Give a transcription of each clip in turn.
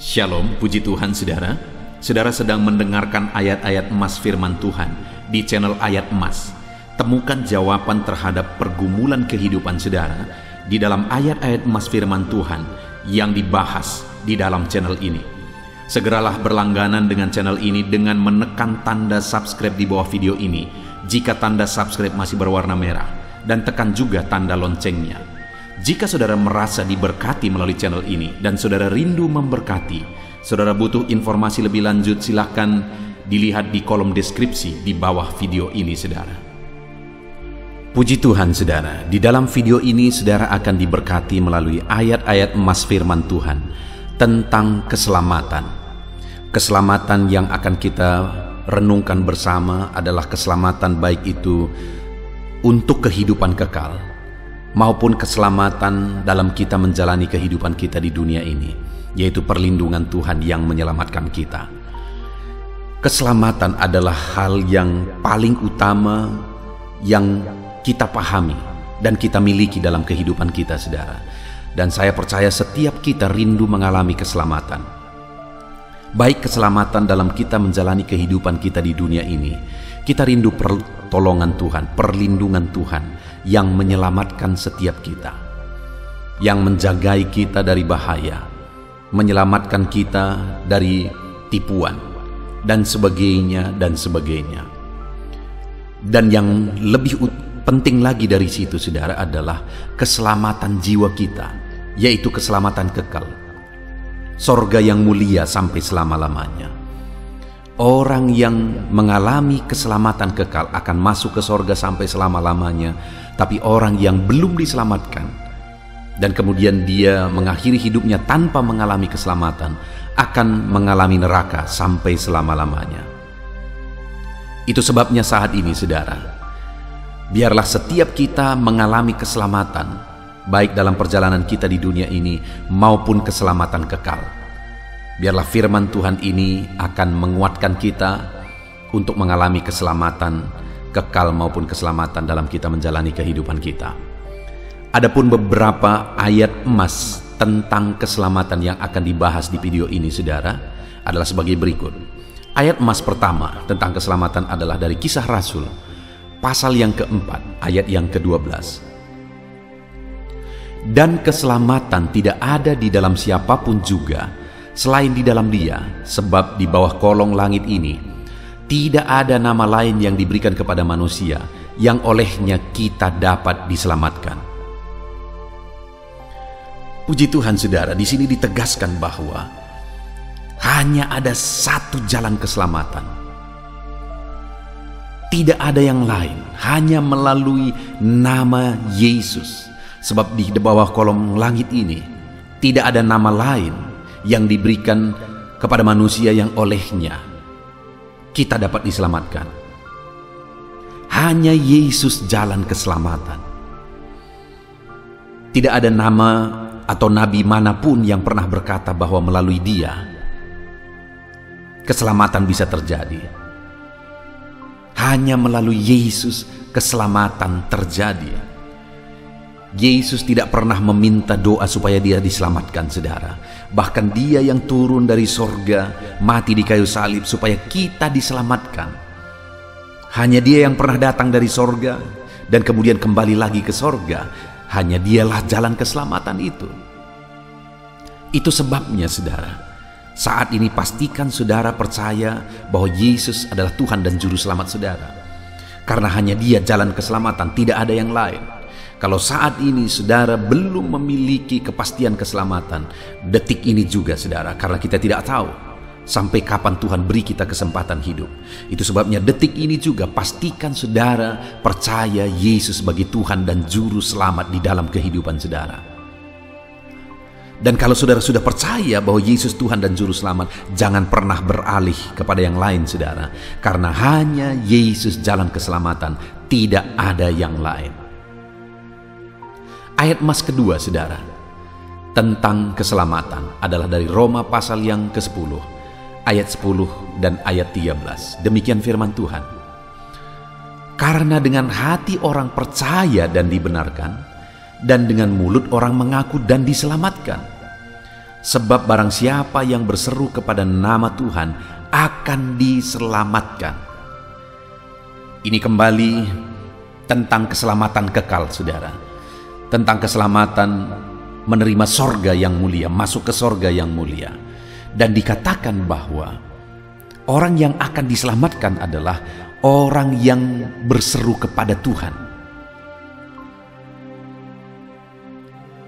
Shalom, puji Tuhan saudara. Saudara sedang mendengarkan ayat-ayat emas firman Tuhan di channel Ayat Emas. Temukan jawaban terhadap pergumulan kehidupan saudara di dalam ayat-ayat emas firman Tuhan yang dibahas di dalam channel ini. Segeralah berlangganan dengan channel ini dengan menekan tanda subscribe di bawah video ini jika tanda subscribe masih berwarna merah, dan tekan juga tanda loncengnya. Jika saudara merasa diberkati melalui channel ini dan saudara rindu memberkati, saudara butuh informasi lebih lanjut, silahkan dilihat di kolom deskripsi di bawah video ini saudara. Puji Tuhan saudara, di dalam video ini saudara akan diberkati melalui ayat-ayat emas firman Tuhan tentang keselamatan. Keselamatan yang akan kita renungkan bersama adalah keselamatan baik itu untuk kehidupan kekal maupun keselamatan dalam kita menjalani kehidupan kita di dunia ini, yaitu perlindungan Tuhan yang menyelamatkan kita. Keselamatan adalah hal yang paling utama yang kita pahami dan kita miliki dalam kehidupan kita saudara. Dan saya percaya setiap kita rindu mengalami keselamatan. Baik keselamatan dalam kita menjalani kehidupan kita di dunia ini, kita rindu pertolongan Tuhan, perlindungan Tuhan yang menyelamatkan setiap kita, yang menjagai kita dari bahaya, menyelamatkan kita dari tipuan, dan sebagainya, dan sebagainya. Dan yang lebih penting lagi dari situ saudara adalah keselamatan jiwa kita, yaitu keselamatan kekal, sorga yang mulia sampai selama-lamanya. Orang yang mengalami keselamatan kekal akan masuk ke sorga sampai selama-lamanya. Tapi orang yang belum diselamatkan dan kemudian dia mengakhiri hidupnya tanpa mengalami keselamatan akan mengalami neraka sampai selama-lamanya. Itu sebabnya saat ini saudara, biarlah setiap kita mengalami keselamatan, baik dalam perjalanan kita di dunia ini maupun keselamatan kekal. Biarlah firman Tuhan ini akan menguatkan kita untuk mengalami keselamatan kekal maupun keselamatan dalam kita menjalani kehidupan kita. Adapun beberapa ayat emas tentang keselamatan yang akan dibahas di video ini saudara adalah sebagai berikut. Ayat emas pertama tentang keselamatan adalah dari Kisah Rasul pasal yang keempat ayat yang ke-12. Dan keselamatan tidak ada di dalam siapapun juga selain di dalam Dia, sebab di bawah kolong langit ini tidak ada nama lain yang diberikan kepada manusia yang olehnya kita dapat diselamatkan. Puji Tuhan saudara, di sini ditegaskan bahwa hanya ada satu jalan keselamatan. Tidak ada yang lain, hanya melalui nama Yesus. Sebab di bawah kolong langit ini tidak ada nama lain yang diberikan kepada manusia yang olehnya kita dapat diselamatkan. Hanya Yesus jalan keselamatan. Tidak ada nama atau nabi manapun yang pernah berkata bahwa melalui Dia keselamatan bisa terjadi. Hanya melalui Yesus keselamatan terjadi. Yesus tidak pernah meminta doa supaya Dia diselamatkan saudara. Bahkan Dia yang turun dari sorga, mati di kayu salib supaya kita diselamatkan. Hanya Dia yang pernah datang dari sorga dan kemudian kembali lagi ke sorga. Hanya Dialah jalan keselamatan itu. Itu sebabnya saudara, saat ini pastikan saudara percaya bahwa Yesus adalah Tuhan dan Juru Selamat saudara. Karena hanya Dia jalan keselamatan, tidak ada yang lain. Kalau saat ini saudara belum memiliki kepastian keselamatan, detik ini juga saudara, karena kita tidak tahu sampai kapan Tuhan beri kita kesempatan hidup. Itu sebabnya detik ini juga pastikan saudara percaya Yesus sebagai Tuhan dan Juru Selamat di dalam kehidupan saudara. Dan kalau saudara sudah percaya bahwa Yesus Tuhan dan Juru Selamat, jangan pernah beralih kepada yang lain saudara. Karena hanya Yesus jalan keselamatan, tidak ada yang lain. Ayat emas kedua saudara tentang keselamatan adalah dari Roma pasal yang ke-10 ayat 10 dan ayat 13. Demikian firman Tuhan. Karena dengan hati orang percaya dan dibenarkan, dan dengan mulut orang mengaku dan diselamatkan. Sebab barang siapa yang berseru kepada nama Tuhan akan diselamatkan. Ini kembali tentang keselamatan kekal, saudara. Tentang keselamatan menerima sorga yang mulia, masuk ke sorga yang mulia. Dan dikatakan bahwa orang yang akan diselamatkan adalah orang yang berseru kepada Tuhan.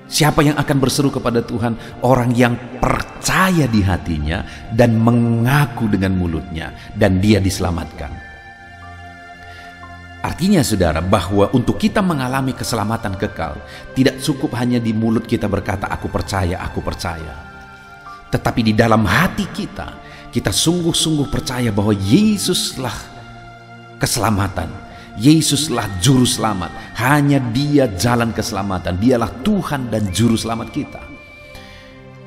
Siapa yang akan berseru kepada Tuhan? Orang yang percaya di hatinya dan mengaku dengan mulutnya, dan dia diselamatkan. Artinya, saudara, bahwa untuk kita mengalami keselamatan kekal, tidak cukup hanya di mulut kita berkata, aku percaya, aku percaya. Tetapi di dalam hati kita, kita sungguh-sungguh percaya bahwa Yesuslah keselamatan. Yesuslah juru selamat. Hanya Dia jalan keselamatan. Dialah Tuhan dan juru selamat kita.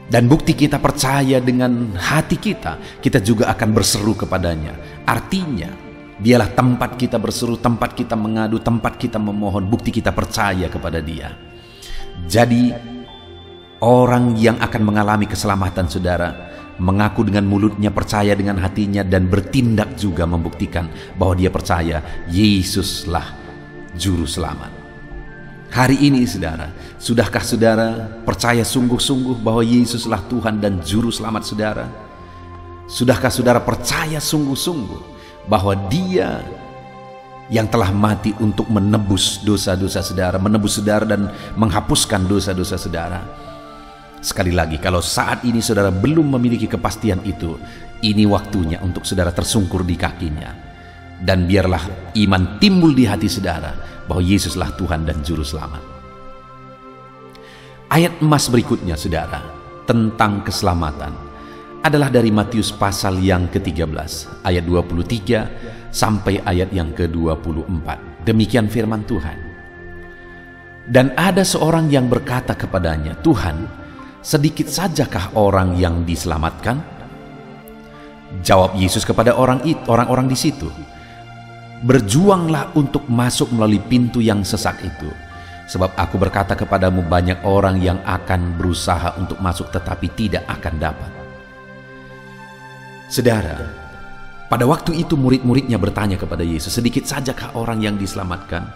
Dan bukti kita percaya dengan hati kita juga akan berseru kepadanya. Artinya, Dialah tempat kita berseru, tempat kita mengadu, tempat kita memohon. Bukti kita percaya kepada Dia. Jadi, orang yang akan mengalami keselamatan, saudara, mengaku dengan mulutnya, percaya dengan hatinya, dan bertindak juga membuktikan bahwa dia percaya Yesuslah juru selamat. Hari ini, saudara, sudahkah saudara percaya sungguh-sungguh bahwa Yesuslah Tuhan dan juru selamat saudara? Sudahkah saudara percaya sungguh-sungguh bahwa Dia yang telah mati untuk menebus dosa-dosa saudara, menebus saudara dan menghapuskan dosa-dosa saudara? Sekali lagi, kalau saat ini saudara belum memiliki kepastian itu, ini waktunya untuk saudara tersungkur di kakinya. Dan biarlah iman timbul di hati saudara bahwa Yesuslah Tuhan dan Juru Selamat. Ayat emas berikutnya, saudara, tentang keselamatan adalah dari Matius pasal yang ke-13, ayat 23 sampai ayat yang ke-24. Demikian firman Tuhan. Dan ada seorang yang berkata kepadanya, Tuhan, sedikit sajakah orang yang diselamatkan? Jawab Yesus kepada orang-orang di situ, berjuanglah untuk masuk melalui pintu yang sesak itu. Sebab aku berkata kepadamu, banyak orang yang akan berusaha untuk masuk tetapi tidak akan dapat. Saudara, pada waktu itu murid-muridnya bertanya kepada Yesus, sedikit sajakah orang yang diselamatkan?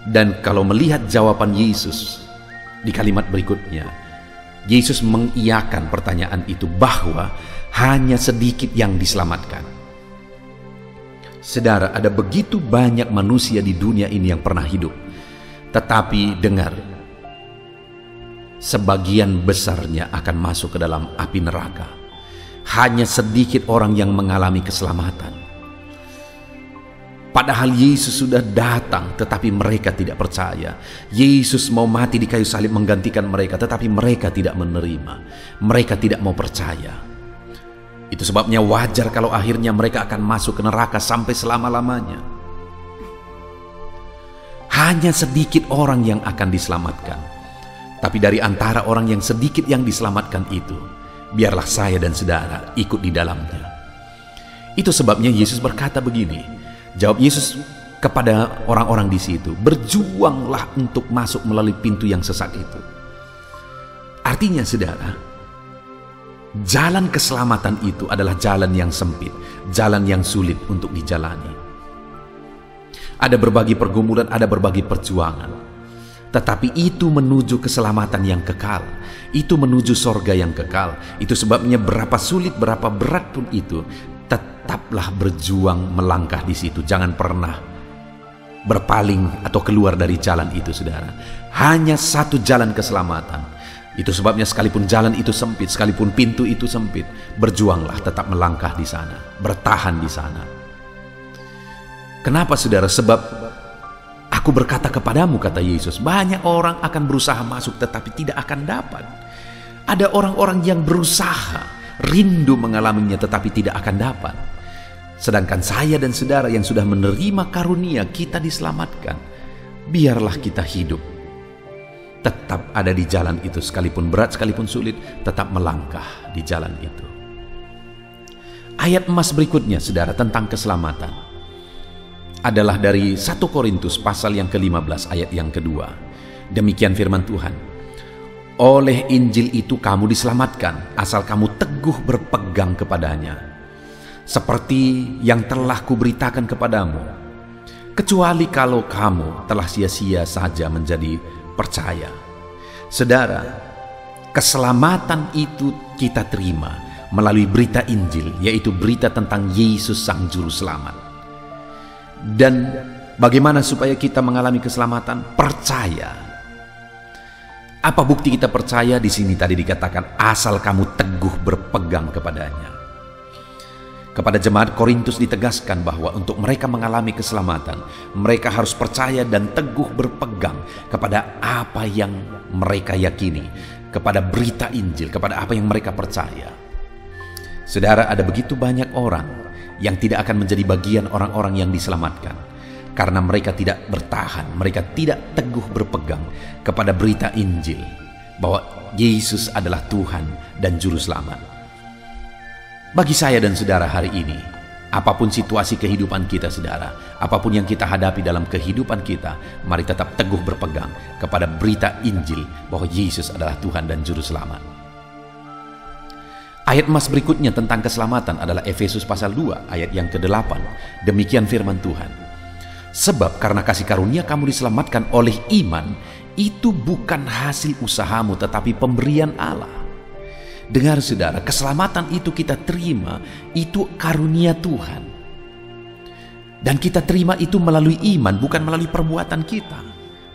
Dan kalau melihat jawaban Yesus di kalimat berikutnya, Yesus mengiyakan pertanyaan itu bahwa hanya sedikit yang diselamatkan. Saudara, ada begitu banyak manusia di dunia ini yang pernah hidup. Tetapi dengar, sebagian besarnya akan masuk ke dalam api neraka. Hanya sedikit orang yang mengalami keselamatan. Padahal Yesus sudah datang, tetapi mereka tidak percaya. Yesus mau mati di kayu salib menggantikan mereka, tetapi mereka tidak menerima. Mereka tidak mau percaya. Itu sebabnya wajar kalau akhirnya mereka akan masuk ke neraka sampai selama-lamanya. Hanya sedikit orang yang akan diselamatkan. Tapi dari antara orang yang sedikit yang diselamatkan itu, biarlah saya dan saudara ikut di dalamnya. Itu sebabnya Yesus berkata begini. Jawab Yesus kepada orang-orang di situ, berjuanglah untuk masuk melalui pintu yang sesak itu. Artinya, saudara, jalan keselamatan itu adalah jalan yang sempit, jalan yang sulit untuk dijalani. Ada berbagai pergumulan, ada berbagai perjuangan. Tetapi itu menuju keselamatan yang kekal. Itu menuju sorga yang kekal. Itu sebabnya berapa sulit, berapa berat pun itu, tetaplah berjuang melangkah di situ. Jangan pernah berpaling atau keluar dari jalan itu, saudara. Hanya satu jalan keselamatan. Itu sebabnya sekalipun jalan itu sempit, sekalipun pintu itu sempit, berjuanglah tetap melangkah di sana, bertahan di sana. Kenapa, saudara? Sebab aku berkata kepadamu, kata Yesus, banyak orang akan berusaha masuk tetapi tidak akan dapat. Ada orang-orang yang berusaha, rindu mengalaminya tetapi tidak akan dapat. Sedangkan saya dan saudara yang sudah menerima karunia kita diselamatkan, biarlah kita hidup tetap ada di jalan itu, sekalipun berat, sekalipun sulit, tetap melangkah di jalan itu. Ayat emas berikutnya, saudara, tentang keselamatan adalah dari 1 Korintus pasal yang ke-15 ayat yang kedua. Demikian firman Tuhan. Oleh Injil itu kamu diselamatkan, asal kamu teguh berpegang kepadanya. Seperti yang telah kuberitakan kepadamu, kecuali kalau kamu telah sia-sia saja menjadi percaya. Saudara, keselamatan itu kita terima melalui berita Injil, yaitu berita tentang Yesus Sang Juru Selamat. Dan bagaimana supaya kita mengalami keselamatan? Percaya. Apa bukti kita percaya? Di sini tadi dikatakan asal kamu teguh berpegang kepadanya. Kepada jemaat Korintus ditegaskan bahwa untuk mereka mengalami keselamatan, mereka harus percaya dan teguh berpegang kepada apa yang mereka yakini, kepada berita Injil, kepada apa yang mereka percaya. Saudara, ada begitu banyak orang yang tidak akan menjadi bagian orang-orang yang diselamatkan karena mereka tidak bertahan, mereka tidak teguh berpegang kepada berita Injil bahwa Yesus adalah Tuhan dan Juru Selamat. Bagi saya dan saudara hari ini, apapun situasi kehidupan kita saudara, apapun yang kita hadapi dalam kehidupan kita, mari tetap teguh berpegang kepada berita Injil bahwa Yesus adalah Tuhan dan Juru Selamat. Ayat emas berikutnya tentang keselamatan adalah Efesus pasal 2 ayat yang ke-8. Demikian firman Tuhan. Sebab karena kasih karunia kamu diselamatkan oleh iman, itu bukan hasil usahamu tetapi pemberian Allah. Dengar saudara, keselamatan itu kita terima, itu karunia Tuhan. Dan kita terima itu melalui iman, bukan melalui perbuatan kita.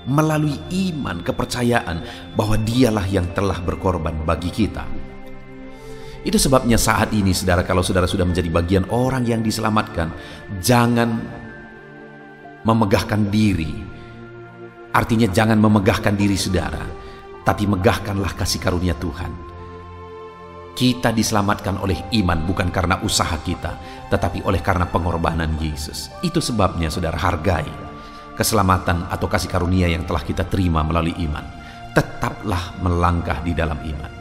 Melalui iman, kepercayaan bahwa Dialah yang telah berkorban bagi kita. Itu sebabnya saat ini saudara, kalau saudara sudah menjadi bagian orang yang diselamatkan, jangan memegahkan diri. Artinya jangan memegahkan diri saudara, tapi megahkanlah kasih karunia Tuhan. Kita diselamatkan oleh iman, bukan karena usaha kita, tetapi oleh karena pengorbanan Yesus. Itu sebabnya saudara, hargai keselamatan atau kasih karunia yang telah kita terima melalui iman. Tetaplah melangkah di dalam iman.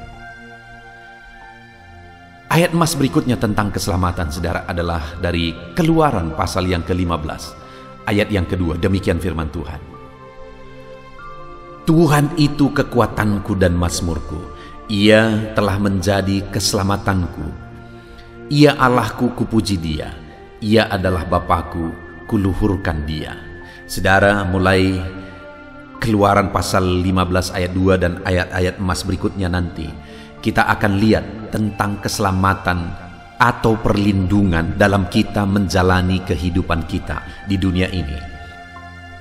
Ayat emas berikutnya tentang keselamatan saudara adalah dari Keluaran pasal yang ke-15 ayat yang kedua. Demikian firman Tuhan. Tuhan itu kekuatanku dan mazmurku, Ia telah menjadi keselamatanku. Ia Allahku, kupuji Dia. Ia adalah Bapakku, kuluhurkan Dia. Saudara, mulai Keluaran pasal 15 ayat 2 dan ayat-ayat emas berikutnya nanti, kita akan lihat tentang keselamatan atau perlindungan dalam kita menjalani kehidupan kita di dunia ini.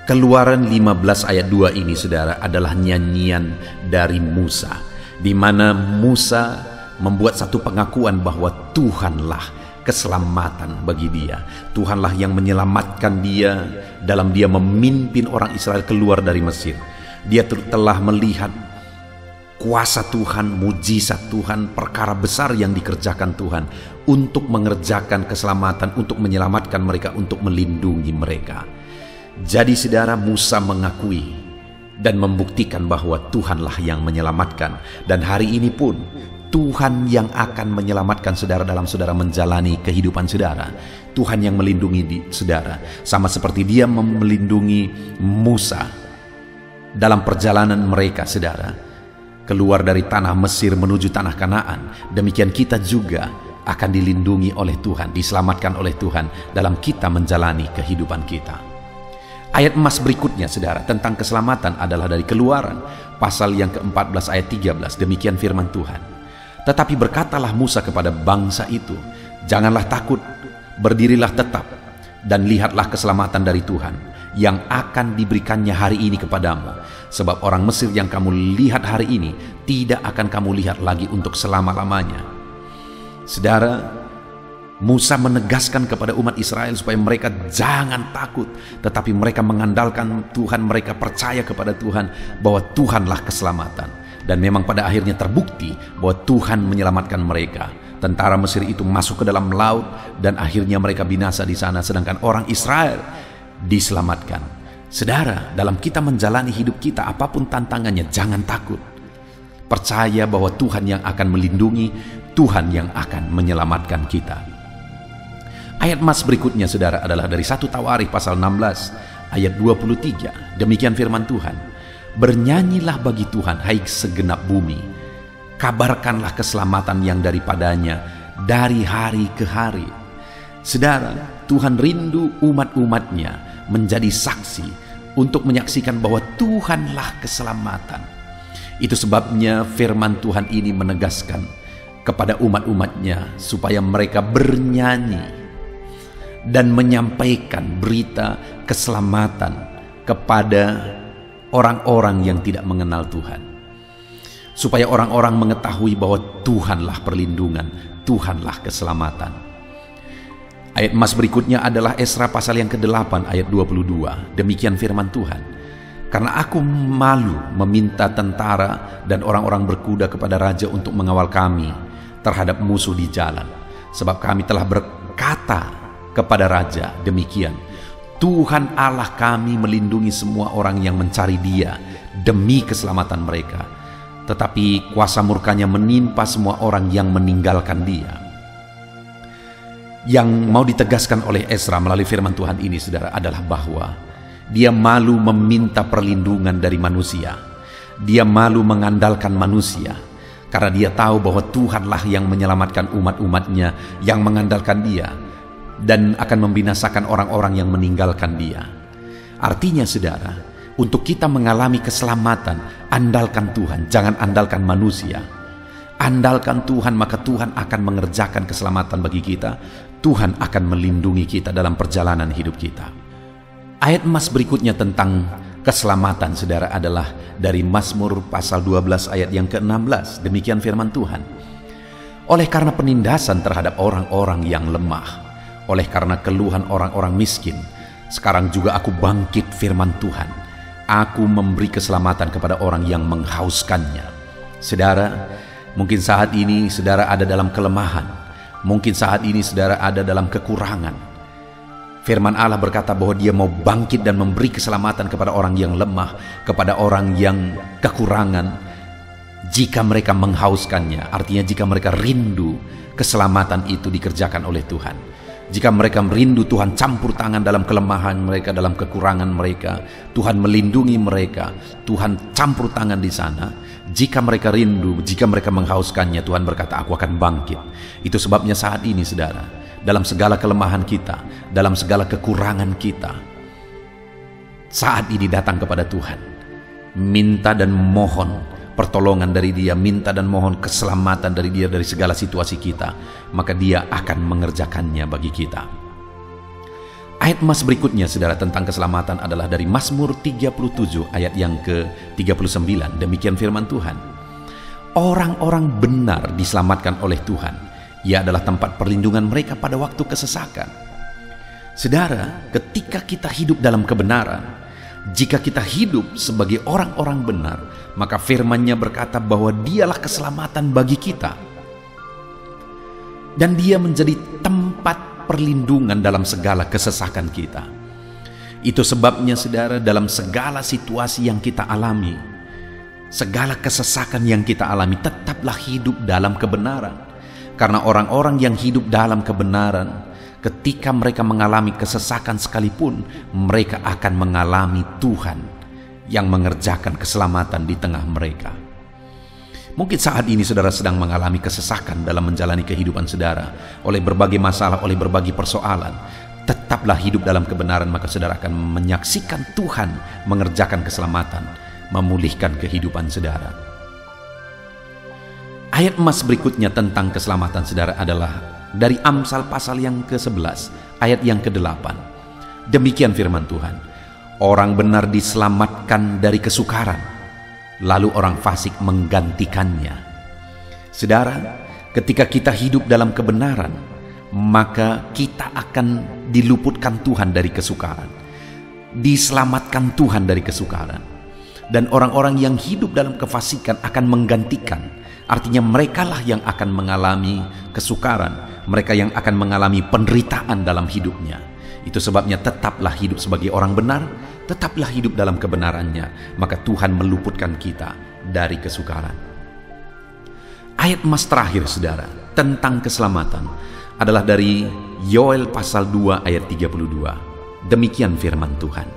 Keluaran 15 ayat 2 ini saudara adalah nyanyian dari Musa, di mana Musa membuat satu pengakuan bahwa Tuhanlah keselamatan bagi dia. Tuhanlah yang menyelamatkan dia dalam dia memimpin orang Israel keluar dari Mesir. Dia telah melihat kuasa Tuhan, mujizat Tuhan, perkara besar yang dikerjakan Tuhan untuk mengerjakan keselamatan, untuk menyelamatkan mereka, untuk melindungi mereka. Jadi saudara, Musa mengakui dan membuktikan bahwa Tuhanlah yang menyelamatkan. Dan hari ini pun Tuhan yang akan menyelamatkan saudara dalam saudara menjalani kehidupan saudara. Tuhan yang melindungi saudara, sama seperti Dia melindungi Musa dalam perjalanan mereka saudara, keluar dari tanah Mesir menuju tanah Kanaan. Demikian kita juga akan dilindungi oleh Tuhan, diselamatkan oleh Tuhan dalam kita menjalani kehidupan kita. Ayat emas berikutnya saudara tentang keselamatan adalah dari Keluaran pasal yang ke-14 ayat 13. Demikian firman Tuhan. Tetapi berkatalah Musa kepada bangsa itu, janganlah takut, berdirilah tetap, dan lihatlah keselamatan dari Tuhan yang akan diberikannya hari ini kepadamu. Sebab orang Mesir yang kamu lihat hari ini tidak akan kamu lihat lagi untuk selama-lamanya. Saudara, Musa menegaskan kepada umat Israel supaya mereka jangan takut, tetapi mereka mengandalkan Tuhan, mereka percaya kepada Tuhan bahwa Tuhanlah keselamatan. Dan memang pada akhirnya terbukti bahwa Tuhan menyelamatkan mereka. Tentara Mesir itu masuk ke dalam laut dan akhirnya mereka binasa di sana, sedangkan orang Israel diselamatkan. Saudara, dalam kita menjalani hidup kita, apapun tantangannya, jangan takut. Percaya bahwa Tuhan yang akan melindungi, Tuhan yang akan menyelamatkan kita. Ayat emas berikutnya saudara adalah dari 1 Tawarikh pasal 16 ayat 23. Demikian firman Tuhan. Bernyanyilah bagi Tuhan, hai segenap bumi. Kabarkanlah keselamatan yang daripadanya dari hari ke hari. Saudara, Tuhan rindu umat-umatnya menjadi saksi untuk menyaksikan bahwa Tuhanlah keselamatan. Itu sebabnya firman Tuhan ini menegaskan kepada umat-umatnya supaya mereka bernyanyi dan menyampaikan berita keselamatan kepada orang-orang yang tidak mengenal Tuhan. Supaya orang-orang mengetahui bahwa Tuhanlah perlindungan, Tuhanlah keselamatan. Ayat emas berikutnya adalah Esra pasal yang ke-8 ayat 22. Demikian firman Tuhan. Karena aku malu meminta tentara dan orang-orang berkuda kepada raja untuk mengawal kami terhadap musuh di jalan. Sebab kami telah berkata kepada raja demikian, Tuhan Allah kami melindungi semua orang yang mencari Dia demi keselamatan mereka. Tetapi kuasa murkanya menimpa semua orang yang meninggalkan Dia. Yang mau ditegaskan oleh Esra melalui firman Tuhan ini, saudara, adalah bahwa dia malu meminta perlindungan dari manusia. Dia malu mengandalkan manusia. Karena dia tahu bahwa Tuhanlah yang menyelamatkan umat-umatnya yang mengandalkan Dia, dan akan membinasakan orang-orang yang meninggalkan Dia. Artinya, saudara, untuk kita mengalami keselamatan, andalkan Tuhan, jangan andalkan manusia. Andalkan Tuhan, maka Tuhan akan mengerjakan keselamatan bagi kita. Tuhan akan melindungi kita dalam perjalanan hidup kita. Ayat emas berikutnya tentang keselamatan, saudara, adalah dari Mazmur pasal 12 ayat yang ke-16. Demikian firman Tuhan. Oleh karena penindasan terhadap orang-orang yang lemah, oleh karena keluhan orang-orang miskin, sekarang juga aku bangkit, firman Tuhan. Aku memberi keselamatan kepada orang yang menghauskannya. Saudara, mungkin saat ini saudara ada dalam kelemahan. Mungkin saat ini saudara ada dalam kekurangan. Firman Allah berkata bahwa Dia mau bangkit dan memberi keselamatan kepada orang yang lemah, kepada orang yang kekurangan, jika mereka menghauskannya. Artinya jika mereka rindu keselamatan itu dikerjakan oleh Tuhan. Jika mereka merindu Tuhan campur tangan dalam kelemahan mereka, dalam kekurangan mereka, Tuhan melindungi mereka, Tuhan campur tangan di sana. Jika mereka rindu, jika mereka menghauskannya, Tuhan berkata, aku akan bangkit. Itu sebabnya saat ini, saudara, dalam segala kelemahan kita, dalam segala kekurangan kita, saat ini datang kepada Tuhan, minta dan mohon pertolongan dari Dia, minta dan mohon keselamatan dari Dia dari segala situasi kita, maka Dia akan mengerjakannya bagi kita. Ayat emas berikutnya, saudara, tentang keselamatan adalah dari Mazmur 37 ayat yang ke-39. Demikian firman Tuhan. Orang-orang benar diselamatkan oleh Tuhan. Ia adalah tempat perlindungan mereka pada waktu kesesakan. Saudara, ketika kita hidup dalam kebenaran, jika kita hidup sebagai orang-orang benar, maka firman-Nya berkata bahwa Dialah keselamatan bagi kita. Dan Dia menjadi tempat perlindungan dalam segala kesesakan kita. Itu sebabnya, saudara, dalam segala situasi yang kita alami, segala kesesakan yang kita alami, tetaplah hidup dalam kebenaran. Karena orang-orang yang hidup dalam kebenaran, ketika mereka mengalami kesesakan sekalipun, mereka akan mengalami Tuhan yang mengerjakan keselamatan di tengah mereka. Mungkin saat ini saudara sedang mengalami kesesakan dalam menjalani kehidupan saudara, oleh berbagai masalah, oleh berbagai persoalan. Tetaplah hidup dalam kebenaran, maka saudara akan menyaksikan Tuhan mengerjakan keselamatan, memulihkan kehidupan saudara. Ayat emas berikutnya tentang keselamatan saudara adalah dari Amsal pasal yang ke-11 ayat yang ke-8. Demikian firman Tuhan. Orang benar diselamatkan dari kesukaran, lalu orang fasik menggantikannya. Saudara, ketika kita hidup dalam kebenaran, maka kita akan diluputkan Tuhan dari kesukaran, diselamatkan Tuhan dari kesukaran. Dan orang-orang yang hidup dalam kefasikan akan menggantikan. Artinya merekalah yang akan mengalami kesukaran, mereka yang akan mengalami penderitaan dalam hidupnya. Itu sebabnya tetaplah hidup sebagai orang benar, tetaplah hidup dalam kebenarannya, maka Tuhan meluputkan kita dari kesukaran. Ayat emas terakhir saudara tentang keselamatan adalah dari Yoel pasal 2 ayat 32. Demikian firman Tuhan.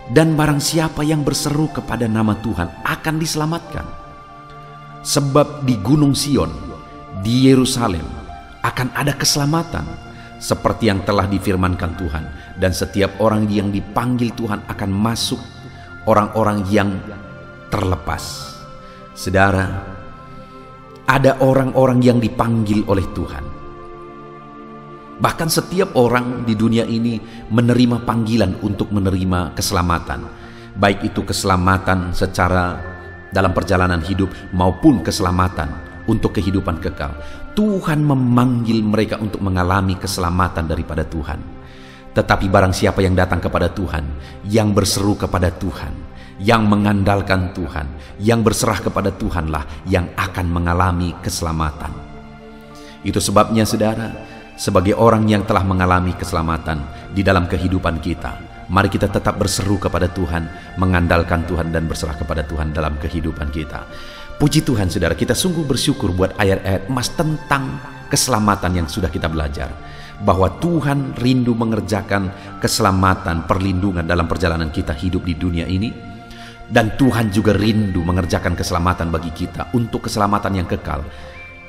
Dan barang siapa yang berseru kepada nama Tuhan akan diselamatkan. Sebab di Gunung Sion, di Yerusalem, akan ada keselamatan, seperti yang telah difirmankan Tuhan. Dan setiap orang yang dipanggil Tuhan akan masuk, orang-orang yang terlepas. Saudara, ada orang-orang yang dipanggil oleh Tuhan. Bahkan setiap orang di dunia ini menerima panggilan untuk menerima keselamatan. Baik itu keselamatan secara dalam perjalanan hidup maupun keselamatan untuk kehidupan kekal. Tuhan memanggil mereka untuk mengalami keselamatan daripada Tuhan. Tetapi barang siapa yang datang kepada Tuhan, yang berseru kepada Tuhan, yang mengandalkan Tuhan, yang berserah kepada Tuhanlah yang akan mengalami keselamatan. Itu sebabnya saudara, sebagai orang yang telah mengalami keselamatan di dalam kehidupan kita, mari kita tetap berseru kepada Tuhan, mengandalkan Tuhan dan berserah kepada Tuhan dalam kehidupan kita. Puji Tuhan saudara, kita sungguh bersyukur buat ayat-ayat emas tentang keselamatan yang sudah kita belajar. Bahwa Tuhan rindu mengerjakan keselamatan, perlindungan dalam perjalanan kita hidup di dunia ini. Dan Tuhan juga rindu mengerjakan keselamatan bagi kita untuk keselamatan yang kekal.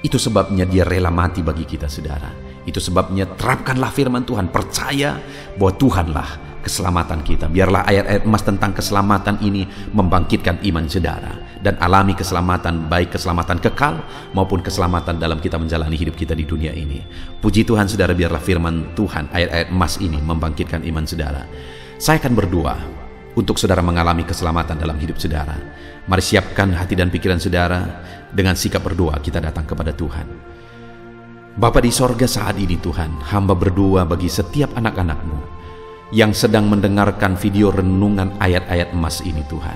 Itu sebabnya Dia rela mati bagi kita saudara. Itu sebabnya terapkanlah firman Tuhan, percaya bahwa Tuhanlah keselamatan kita. Biarlah ayat-ayat emas tentang keselamatan ini membangkitkan iman saudara, dan alami keselamatan, baik keselamatan kekal maupun keselamatan dalam kita menjalani hidup kita di dunia ini. Puji Tuhan saudara, biarlah firman Tuhan, ayat-ayat emas ini membangkitkan iman saudara. Saya akan berdoa untuk saudara mengalami keselamatan dalam hidup saudara. Mari siapkan hati dan pikiran saudara, dengan sikap berdoa kita datang kepada Tuhan. Bapa di sorga, saat ini Tuhan, hamba berdoa bagi setiap anak-anak-Mu yang sedang mendengarkan video renungan ayat-ayat emas ini Tuhan.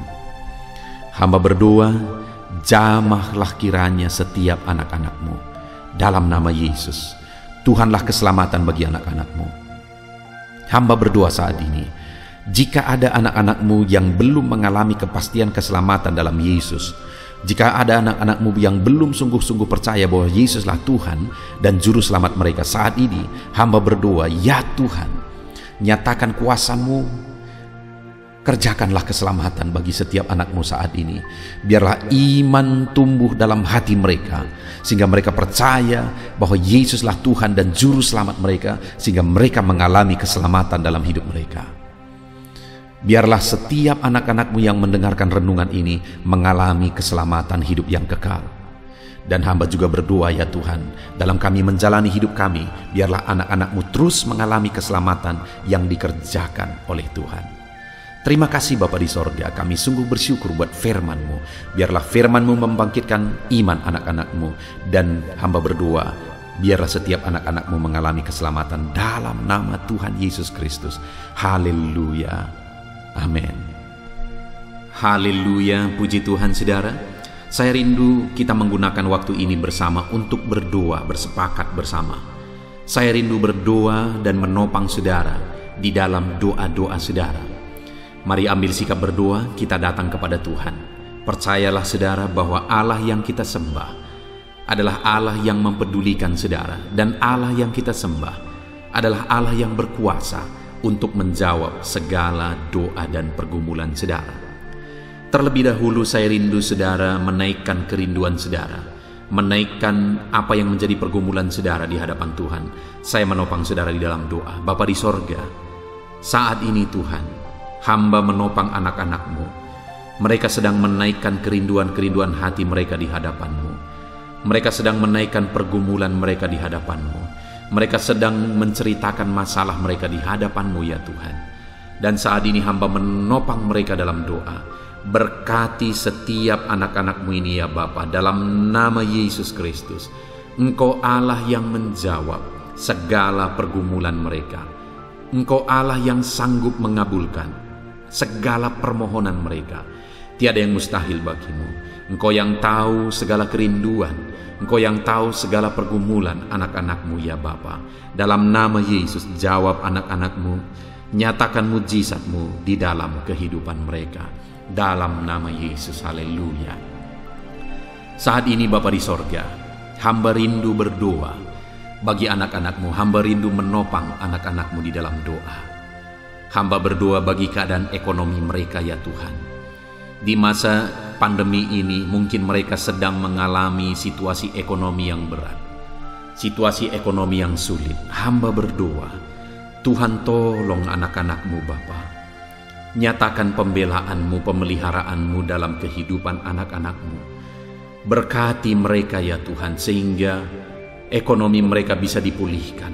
Hamba berdoa, jamahlah kiranya setiap anak-anak-Mu dalam nama Yesus. Tuhanlah keselamatan bagi anak-anak-Mu. Hamba berdoa saat ini, jika ada anak-anak-Mu yang belum mengalami kepastian keselamatan dalam Yesus, jika ada anak-anak-Mu yang belum sungguh-sungguh percaya bahwa Yesuslah Tuhan dan Juru Selamat mereka, saat ini hamba berdoa, ya Tuhan, nyatakan kuasa-Mu, kerjakanlah keselamatan bagi setiap anak-Mu saat ini. Biarlah iman tumbuh dalam hati mereka, sehingga mereka percaya bahwa Yesuslah Tuhan dan Juru Selamat mereka, sehingga mereka mengalami keselamatan dalam hidup mereka. Biarlah setiap anak-anak-Mu yang mendengarkan renungan ini mengalami keselamatan hidup yang kekal. Dan hamba juga berdoa, ya Tuhan, dalam kami menjalani hidup kami, biarlah anak-anak-Mu terus mengalami keselamatan yang dikerjakan oleh Tuhan. Terima kasih Bapa di sorga, kami sungguh bersyukur buat firman-Mu. Biarlah firman-Mu membangkitkan iman anak-anak-Mu. Dan hamba berdoa, biarlah setiap anak-anak-Mu mengalami keselamatan dalam nama Tuhan Yesus Kristus. Haleluya. Amin. Haleluya, puji Tuhan saudara. Saya rindu kita menggunakan waktu ini bersama untuk berdoa, bersepakat bersama. Saya rindu berdoa dan menopang saudara di dalam doa-doa saudara. Mari ambil sikap berdoa, kita datang kepada Tuhan. Percayalah saudara bahwa Allah yang kita sembah adalah Allah yang mempedulikan saudara. Dan Allah yang kita sembah adalah Allah yang berkuasa untuk menjawab segala doa dan pergumulan saudara. Terlebih dahulu saya rindu saudara menaikkan kerinduan saudara, menaikkan apa yang menjadi pergumulan saudara di hadapan Tuhan. Saya menopang saudara di dalam doa. Bapa di sorga, saat ini Tuhan, hamba menopang anak-anak-Mu. Mereka sedang menaikkan kerinduan-kerinduan hati mereka di hadapan-Mu. Mereka sedang menaikkan pergumulan mereka di hadapan-Mu. Mereka sedang menceritakan masalah mereka di hadapan-Mu, ya Tuhan. Dan saat ini hamba menopang mereka dalam doa. Berkati setiap anak-anak-Mu ini, ya Bapa, dalam nama Yesus Kristus. Engkau Allah yang menjawab segala pergumulan mereka. Engkau Allah yang sanggup mengabulkan segala permohonan mereka. Tiada yang mustahil bagimu. Engkau yang tahu segala kerinduan, Engkau yang tahu segala pergumulan anak-anak-Mu, ya Bapa. Dalam nama Yesus, jawab anak-anak-Mu, nyatakan mujizat-Mu di dalam kehidupan mereka. Dalam nama Yesus, haleluya. Saat ini Bapa di sorga, hamba rindu berdoa bagi anak-anak-Mu. Hamba rindu menopang anak-anak-Mu di dalam doa. Hamba berdoa bagi keadaan ekonomi mereka ya Tuhan. Di masa pandemi ini mungkin mereka sedang mengalami situasi ekonomi yang berat, situasi ekonomi yang sulit. Hamba berdoa, Tuhan tolong anak-anak-Mu Bapa. Nyatakan pembelaan-Mu, pemeliharaan-Mu dalam kehidupan anak-anak-Mu. Berkati mereka ya Tuhan, sehingga ekonomi mereka bisa dipulihkan.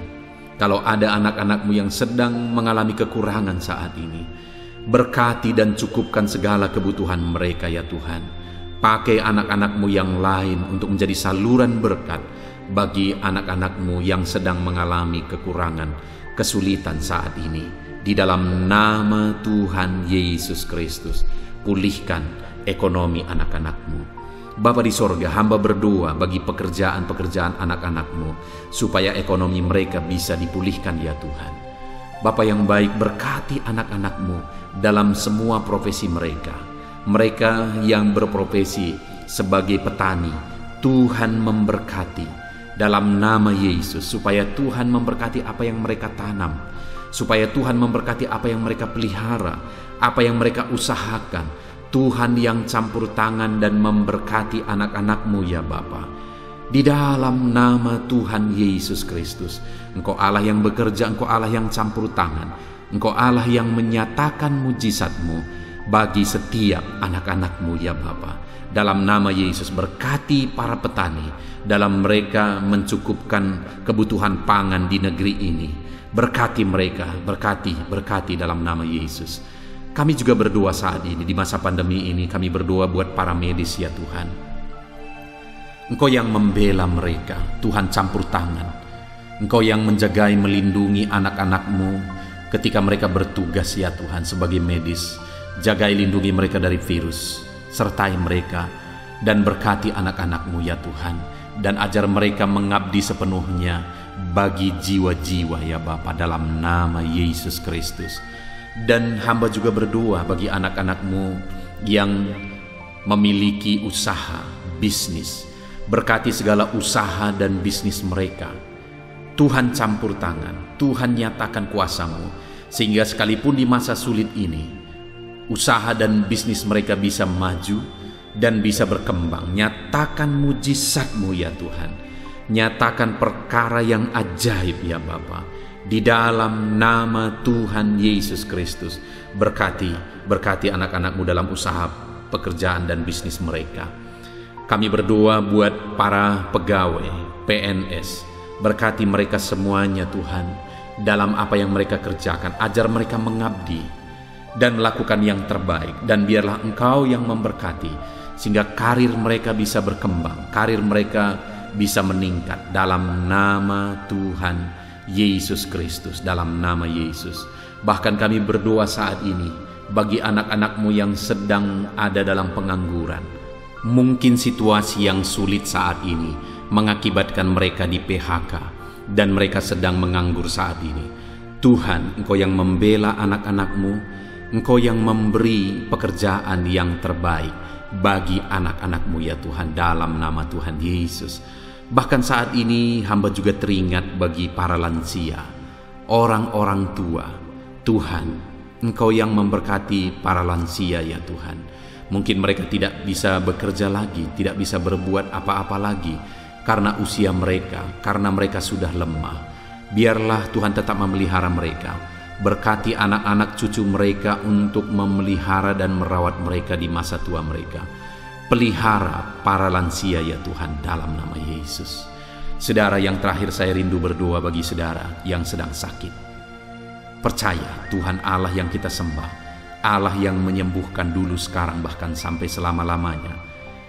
Kalau ada anak-anak-Mu yang sedang mengalami kekurangan saat ini, berkati dan cukupkan segala kebutuhan mereka ya Tuhan. Pakai anak-anak-Mu yang lain untuk menjadi saluran berkat bagi anak-anak-Mu yang sedang mengalami kekurangan, kesulitan saat ini. Di dalam nama Tuhan Yesus Kristus, pulihkan ekonomi anak-anak-Mu. Bapa di sorga, hamba berdoa bagi pekerjaan-pekerjaan anak-anak-Mu, supaya ekonomi mereka bisa dipulihkan ya Tuhan. Bapa yang baik, berkati anak-anak-Mu dalam semua profesi mereka. Mereka yang berprofesi sebagai petani, Tuhan memberkati dalam nama Yesus, supaya Tuhan memberkati apa yang mereka tanam, supaya Tuhan memberkati apa yang mereka pelihara, apa yang mereka usahakan. Tuhan yang campur tangan dan memberkati anak-anak-Mu ya Bapa. Di dalam nama Tuhan Yesus Kristus, Engkau Allah yang bekerja, Engkau Allah yang campur tangan, Engkau Allah yang menyatakan mujizat-Mu bagi setiap anak-anak-Mu ya Bapa. Dalam nama Yesus, berkati para petani dalam mereka mencukupkan kebutuhan pangan di negeri ini. Berkati mereka, berkati dalam nama Yesus. Kami juga berdoa saat ini, di masa pandemi ini, kami berdoa buat para medis ya Tuhan. Engkau yang membela mereka, Tuhan campur tangan. Engkau yang menjagai, melindungi anak-anak-Mu ketika mereka bertugas ya Tuhan sebagai medis. Jagai, lindungi mereka dari virus, sertai mereka dan berkati anak-anak-Mu ya Tuhan. Dan ajar mereka mengabdi sepenuhnya bagi jiwa-jiwa ya Bapa, dalam nama Yesus Kristus. Dan hamba juga berdoa bagi anak-anak-Mu yang memiliki usaha, bisnis. Berkati segala usaha dan bisnis mereka. Tuhan campur tangan, Tuhan nyatakan kuasa-Mu, sehingga sekalipun di masa sulit ini, usaha dan bisnis mereka bisa maju dan bisa berkembang. Nyatakan mujizat-Mu ya Tuhan. Nyatakan perkara yang ajaib ya Bapa. Di dalam nama Tuhan Yesus Kristus, berkati anak-anak-Mu dalam usaha, pekerjaan dan bisnis mereka. Kami berdoa buat para pegawai PNS. Berkati mereka semuanya Tuhan, dalam apa yang mereka kerjakan. Ajar mereka mengabdi dan melakukan yang terbaik. Dan biarlah Engkau yang memberkati, sehingga karir mereka bisa berkembang, karir mereka bisa meningkat. Dalam nama Tuhan Yesus Kristus, dalam nama Yesus. Bahkan kami berdoa saat ini bagi anak-anak-Mu yang sedang ada dalam pengangguran. Mungkin situasi yang sulit saat ini mengakibatkan mereka di PHK dan mereka sedang menganggur saat ini. Tuhan, Engkau yang membela anak-anak-Mu, Engkau yang memberi pekerjaan yang terbaik bagi anak-anak-Mu ya Tuhan, dalam nama Tuhan Yesus. Bahkan saat ini hamba juga teringat bagi para lansia, orang-orang tua. Tuhan, Engkau yang memberkati para lansia ya Tuhan. Mungkin mereka tidak bisa bekerja lagi, tidak bisa berbuat apa-apa lagi karena usia mereka, karena mereka sudah lemah. Biarlah Tuhan tetap memelihara mereka. Berkati anak-anak cucu mereka untuk memelihara dan merawat mereka di masa tua mereka. Pelihara para lansia ya Tuhan, dalam nama Yesus. Saudara, yang terakhir saya rindu berdoa bagi saudara yang sedang sakit. Percaya Tuhan Allah yang kita sembah, Allah yang menyembuhkan dulu, sekarang, bahkan sampai selama-lamanya.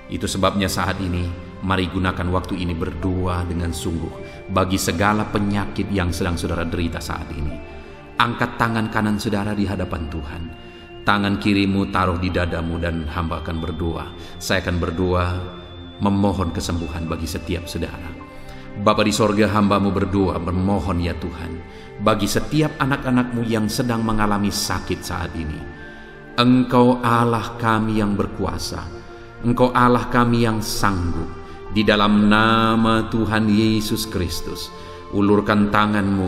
Itu sebabnya saat ini mari gunakan waktu ini berdoa dengan sungguh bagi segala penyakit yang sedang saudara derita saat ini. Angkat tangan kanan saudara di hadapan Tuhan. Tangan kirimu taruh di dadamu dan hamba akan berdoa. Saya akan berdoa memohon kesembuhan bagi setiap saudara. Bapa di sorga, hamba-Mu berdoa memohon ya Tuhan bagi setiap anak-anak-Mu yang sedang mengalami sakit saat ini. Engkau Allah kami yang berkuasa, Engkau Allah kami yang sanggup. Di dalam nama Tuhan Yesus Kristus, ulurkan tangan-Mu,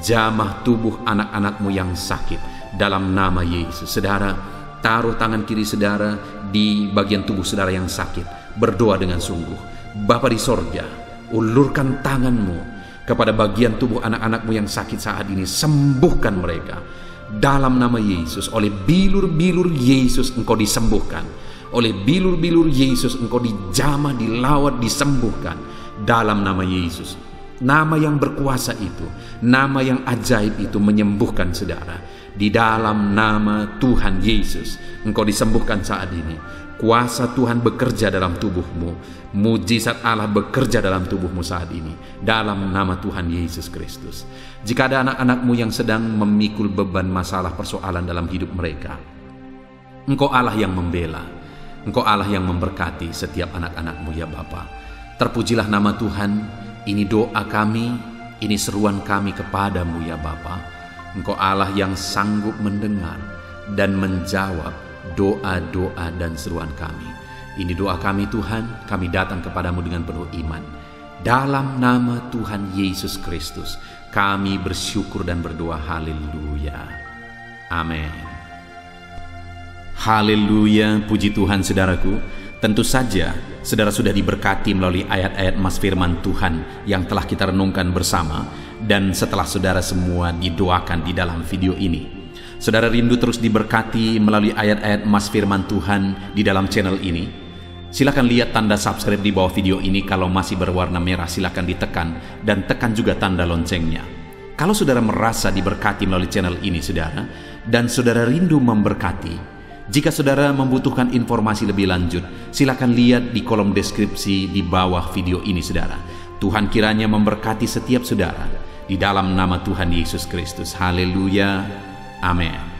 jamah tubuh anak-anak-Mu yang sakit, dalam nama Yesus. Saudara, taruh tangan kiri saudara di bagian tubuh saudara yang sakit. Berdoa dengan sungguh. Bapa di sorga, ulurkan tanganmu kepada bagian tubuh anak-anakmu yang sakit saat ini. Sembuhkan mereka dalam nama Yesus. Oleh bilur-bilur Yesus engkau disembuhkan. Oleh bilur-bilur Yesus engkau dijamah, dilawat, disembuhkan dalam nama Yesus. Nama yang berkuasa itu, nama yang ajaib itu menyembuhkan saudara. Di dalam nama Tuhan Yesus engkau disembuhkan saat ini. Kuasa Tuhan bekerja dalam tubuhmu. Mujizat Allah bekerja dalam tubuhmu saat ini. Dalam nama Tuhan Yesus Kristus. Jika ada anak-anakmu yang sedang memikul beban masalah persoalan dalam hidup mereka, engkau Allah yang membela. Engkau Allah yang memberkati setiap anak-anakmu ya Bapa. Terpujilah nama Tuhan. Ini doa kami, ini seruan kami kepadamu ya Bapa. Engkau Allah yang sanggup mendengar dan menjawab doa-doa dan seruan kami. Ini doa kami Tuhan, kami datang kepadamu dengan penuh iman. Dalam nama Tuhan Yesus Kristus, kami bersyukur dan berdoa. Haleluya. Amin. Haleluya, puji Tuhan saudaraku. Tentu saja saudara sudah diberkati melalui ayat-ayat mas firman Tuhan yang telah kita renungkan bersama. Dan setelah saudara semua didoakan di dalam video ini, saudara rindu terus diberkati melalui ayat-ayat mas firman Tuhan di dalam channel ini. Silakan lihat tanda subscribe di bawah video ini. Kalau masih berwarna merah silakan ditekan dan tekan juga tanda loncengnya. Kalau saudara merasa diberkati melalui channel ini saudara, dan saudara rindu memberkati, jika saudara membutuhkan informasi lebih lanjut, silakan lihat di kolom deskripsi di bawah video ini saudara. Tuhan kiranya memberkati setiap saudara di dalam nama Tuhan Yesus Kristus. Haleluya. Amin.